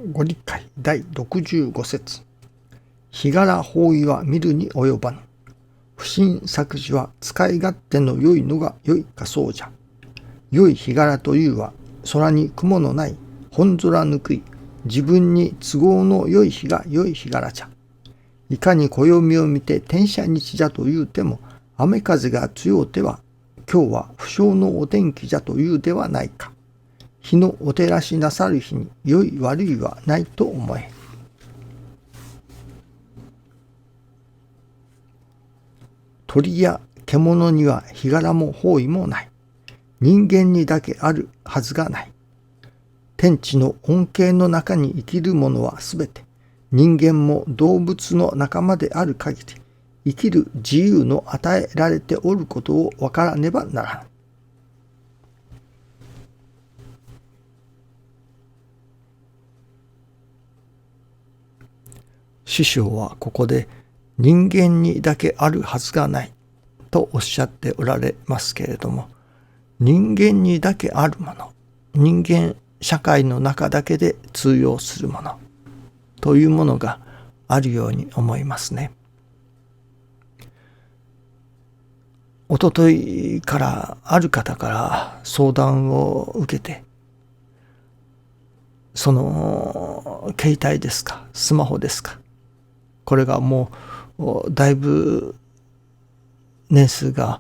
ご理解第65節。日柄法意は見るに及ばぬ。不審作事は使い勝手の良いのが良いかそうじゃ。良い日柄というは、空に雲のない本空ぬくい、自分に都合の良い日が良い日柄じゃ。いかに暦を見て天赦日じゃと言うても、雨風が強うては、今日は不祥のお天気じゃというではないか。日のお照らしなさる日に良い悪いはないと思え。鳥や獣には日柄も方位もない。人間にだけあるはずがない。天地の恩恵の中に生きるものはすべて、人間も動物の仲間である限り、生きる自由の与えられておることを分からねばならん。師匠はここで人間にだけあるはずがないとおっしゃっておられますけれども、人間にだけあるもの、人間社会の中だけで通用するものというものがあるように思いますね。おとといからある方から相談を受けて、その携帯ですか、スマホですか、これがもうだいぶ年数が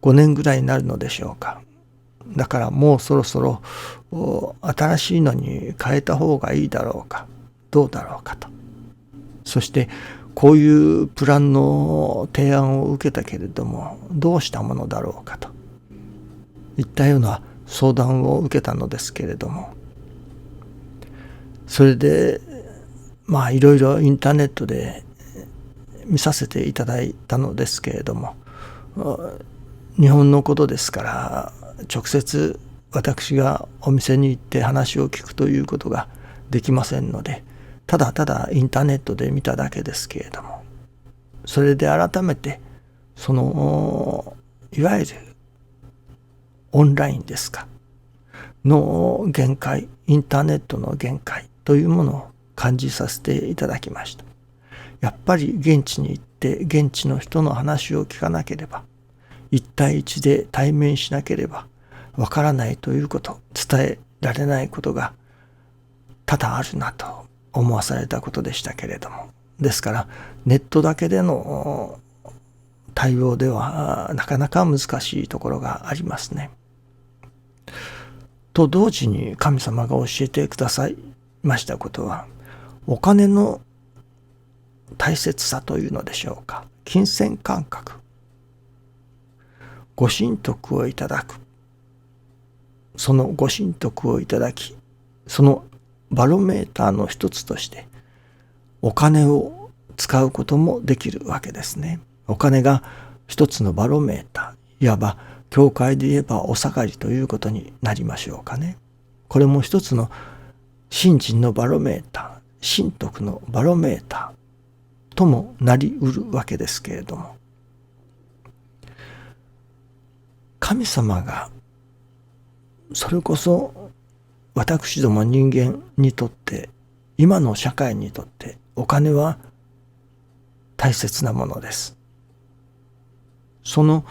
5年ぐらいになるのでしょうか。だからもうそろそろ新しいのに変えた方がいいだろうか、どうだろうかと。そしてこういうプランの提案を受けたけれどもどうしたものだろうかといったような相談を受けたのですけれども、それでいろいろインターネットで見させていただいたのですけれども、日本のことですから直接私がお店に行って話を聞くということができませんので、ただただインターネットで見ただけですけれども、それで改めてそのいわゆるオンラインですかの限界、インターネットの限界というものを感じさせていただきました。やっぱり現地に行って現地の人の話を聞かなければ、一対一で対面しなければわからないということ、伝えられないことが多々あるなと思わされたことでしたけれども、ですからネットだけでの対応ではなかなか難しいところがありますね。と同時に神様が教えてくださいましたことは、お金の大切さというのでしょうか、金銭感覚、ご神徳をいただく、そのご神徳をいただき、そのバロメーターの一つとしてお金を使うこともできるわけですね。お金が一つのバロメーター、いわば教会で言えばお下がりということになりましょうかね。これも一つの信心のバロメーター、神徳のバロメーターともなりうるわけですけれども、神様がそれこそ私ども人間にとって、今の社会にとってお金は大切なものです。その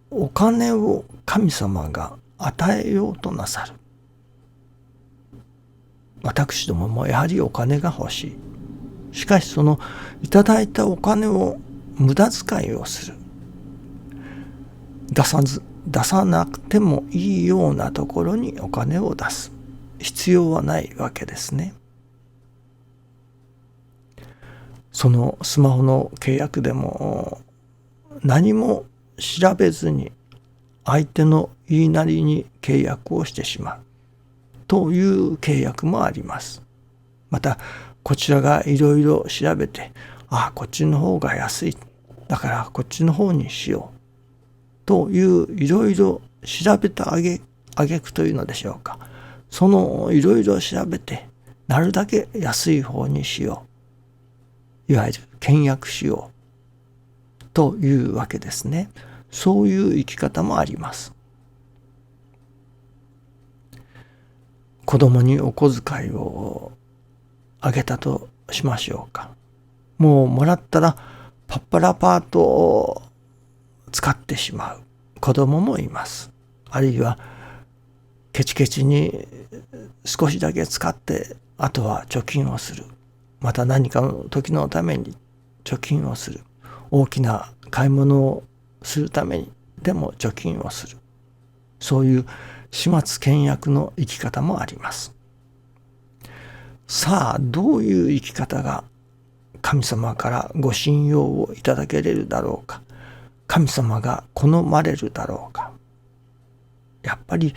お金を神様が与えようとなさる。私どももやはりお金が欲しい。しかしそのいただいたお金を無駄遣いをする。出さなくてもいいようなところにお金を出す必要はないわけですね。そのスマホの契約でも何も調べずに相手の言いなりに契約をしてしまうという契約もあります。またこちらがいろいろ調べて、こっちの方が安い、だからこっちの方にしようといういろいろ調べた挙句というのでしょうか。そのいろいろ調べてなるだけ安い方にしよう。いわゆる倹約しようというわけですね。そういう生き方もあります。子供にお小遣いをあげたとしましょうか。もうもらったらパッパラパートを使ってしまう子供もいます。あるいはケチケチに少しだけ使ってあとは貯金をする。また何かの時のために貯金をする。大きな買い物をするためにでも貯金をする。そういう始末倹約の生き方もあります。さあ、どういう生き方が神様からご信用をいただけれるだろうか。神様が好まれるだろうか。やっぱり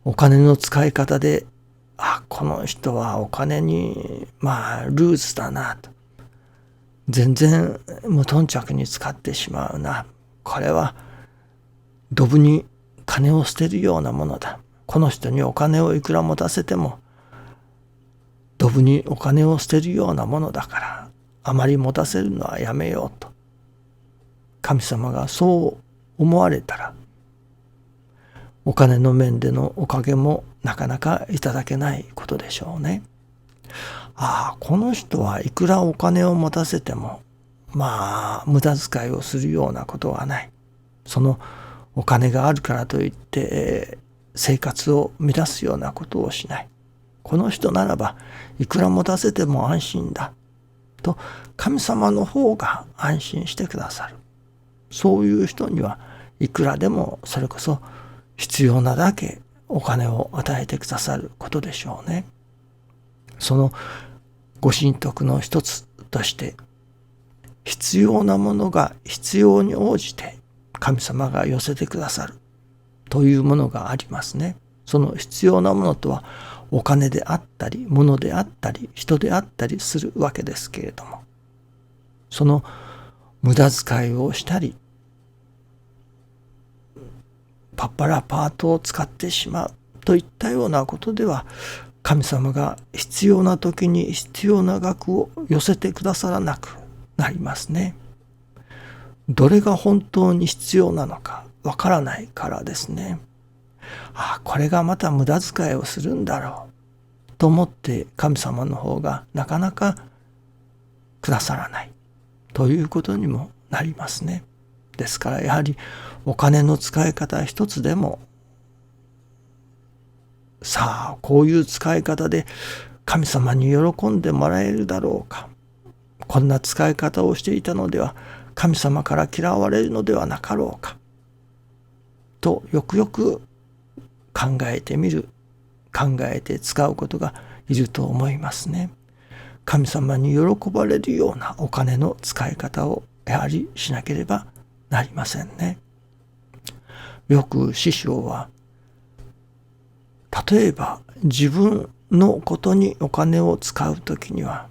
お金の使い方で、この人はお金にルーズだなと。全然無頓着に使ってしまうな。これはドブに金を捨てるようなものだ。この人にお金をいくら持たせてもドブにお金を捨てるようなものだから、あまり持たせるのはやめようと。神様がそう思われたら、お金の面でのおかげもなかなかいただけないことでしょうね。この人はいくらお金を持たせても無駄遣いをするようなことはない。そのお金があるからといって生活を乱すようなことをしない。この人ならばいくら持たせても安心だと神様の方が安心してくださる。そういう人にはいくらでもそれこそ必要なだけお金を与えてくださることでしょうね。そのご神徳の一つとして必要なものが必要に応じて神様が寄せてくださるというものがありますね。その必要なものとはお金であったり物であったり人であったりするわけですけれども、その無駄遣いをしたりパッパラパートを使ってしまうといったようなことでは神様が必要な時に必要な額を寄せてくださらなくなりますね。どれが本当に必要なのかわからないからですね。これがまた無駄遣いをするんだろうと思って神様の方がなかなかくださらないということにもなりますね。ですからやはりお金の使い方一つでも、こういう使い方で神様に喜んでもらえるだろうか。こんな使い方をしていたのでは神様から嫌われるのではなかろうか。とよくよく考えてみる、考えて使うことがいると思いますね。神様に喜ばれるようなお金の使い方をやはりしなければなりませんね。よく師匠は、例えば自分のことにお金を使うときには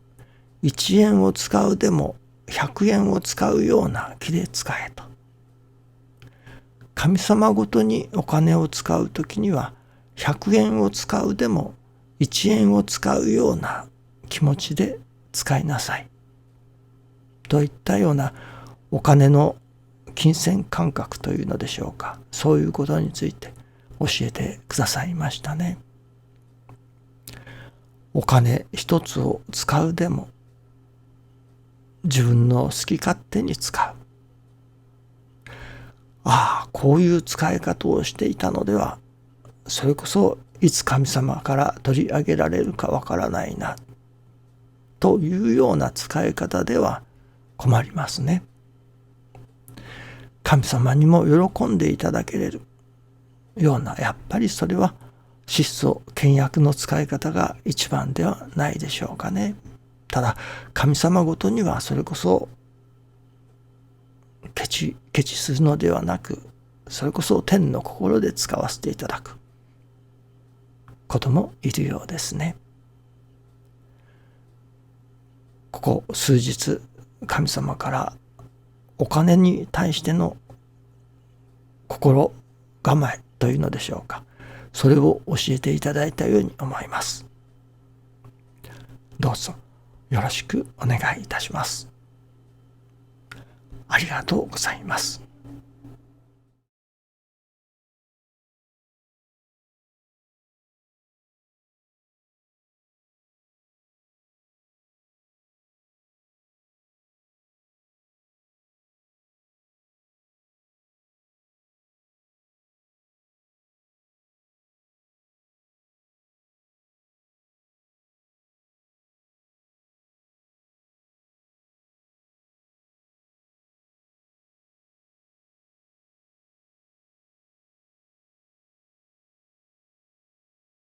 1円を使うでも100円を使うような気で使えと。神様ごとにお金を使うときには100円を使うでも1円を使うような気持ちで使いなさいといったようなお金の金銭感覚というのでしょうか。そういうことについて教えてくださいましたね。お金一つを使うでも自分の好き勝手に使う。こういう使い方をしていたのでは、それこそいつ神様から取り上げられるかわからないなというような使い方では困りますね。神様にも喜んでいただけれるような、やっぱりそれは質素倹約の使い方が一番ではないでしょうかね。ただ神様ごとにはそれこそケチするのではなく、それこそ天の心で使わせていただくこともいるようですね。ここ数日神様からお金に対しての心構えというのでしょうか、それを教えていただいたように思います。どうぞよろしくお願いいたします。ありがとうございます。